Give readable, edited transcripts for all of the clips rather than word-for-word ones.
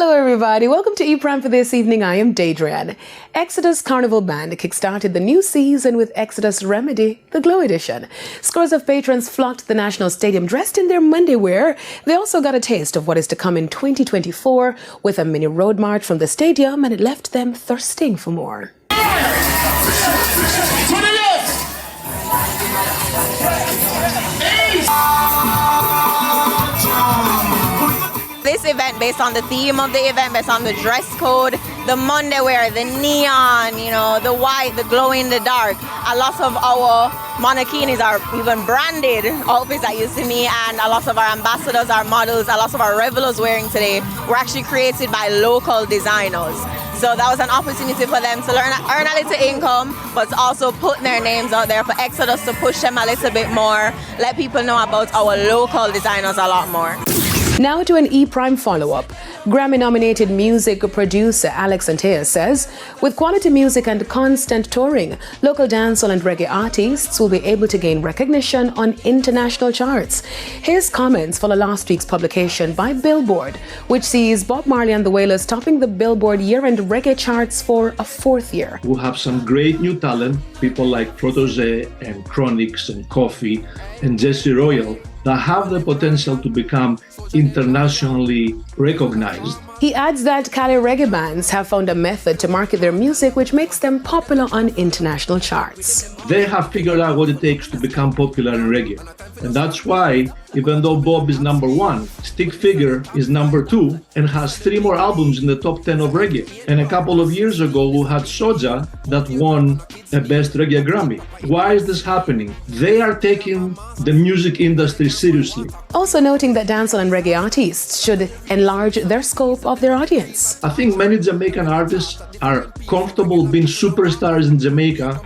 Hello everybody, welcome to E-Prime for this evening. I am Daedrian. Xodus Carnival Band kickstarted the new season with Xodus Remedy, the Glow Edition. Scores of patrons flocked to the National Stadium dressed in their Monday wear. They also got a taste of what is to come in 2024 with a mini road march from the stadium, and it left them thirsting for more. This event, based on the theme of the event, based on the dress code, the Monday wear, the neon, you know, the white, the glow in the dark. A lot of our mannequins are even branded outfits that you see me, and a lot of our ambassadors, our models, a lot of our revelers wearing today were actually created by local designers. So that was an opportunity for them to earn a little income, but also put their names out there for Xodus to push them a little bit more, let people know about our local designers a lot more. Now to an E-Prime follow-up. Grammy-nominated music producer Alex Antea says, with quality music and constant touring, local dancehall and reggae artists will be able to gain recognition on international charts. His comments follow last week's publication by Billboard, which sees Bob Marley and the Wailers topping the Billboard year-end reggae charts for a fourth year. We have some great new talent, people like Protege and Chronix and Coffee and Jesse Royal, that have the potential to become internationally recognized. He adds that Cali reggae bands have found a method to market their music which makes them popular on international charts. They have figured out what it takes to become popular in reggae. And that's why, even though Bob is number one, Stick Figure is number two and has 3 more albums in the top 10 of reggae. And a couple of years ago, we had Soja that won a Best Reggae Grammy. Why is this happening? They are taking the music industry seriously. Also noting that dancehall and reggae artists should enlarge their scope of their audience. I think many Jamaican artists are comfortable being superstars in Jamaica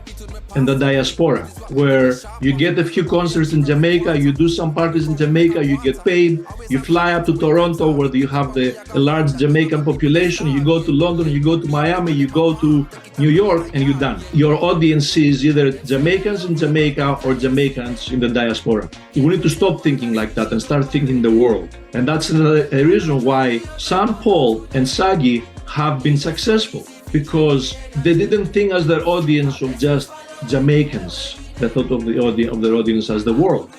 and the diaspora, where you get a few concerts in Jamaica, you do some parties in Jamaica, you get paid, you fly up to Toronto where you have a large Jamaican population, you go to London, you go to Miami, you go to New York, and you're done. Your audience is either Jamaicans in Jamaica or Jamaicans in the diaspora. We need to stop thinking like that and start thinking the world. And that's a reason why Sam Paul and Saggy have been successful, because they didn't think as their audience of just Jamaicans. They thought of their audience as the world.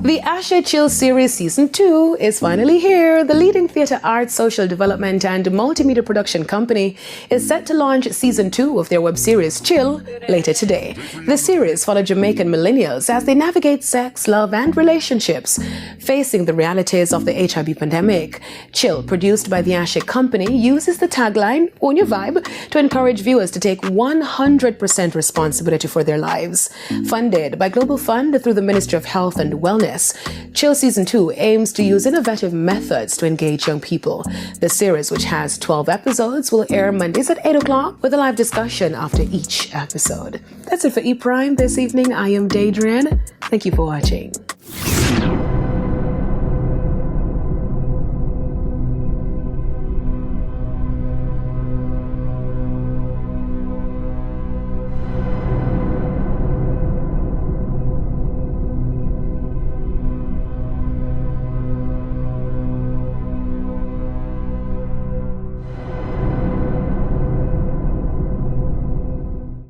The Ashe Chill series Season 2 is finally here. The leading theatre arts, social development and multimedia production company is set to launch Season 2 of their web series Chill later today. The series follows Jamaican millennials as they navigate sex, love and relationships, facing the realities of the HIV pandemic. Chill, produced by the Ashe company, uses the tagline, Own Your Vibe, to encourage viewers to take 100% responsibility for their lives. Funded by Global Fund through the Ministry of Health and Wellness, Chill Season 2 aims to use innovative methods to engage young people. The series, which has 12 episodes, will air Mondays at 8 o'clock with a live discussion after each episode. That's it for E-Prime this evening. I am Daedrian. Thank you for watching.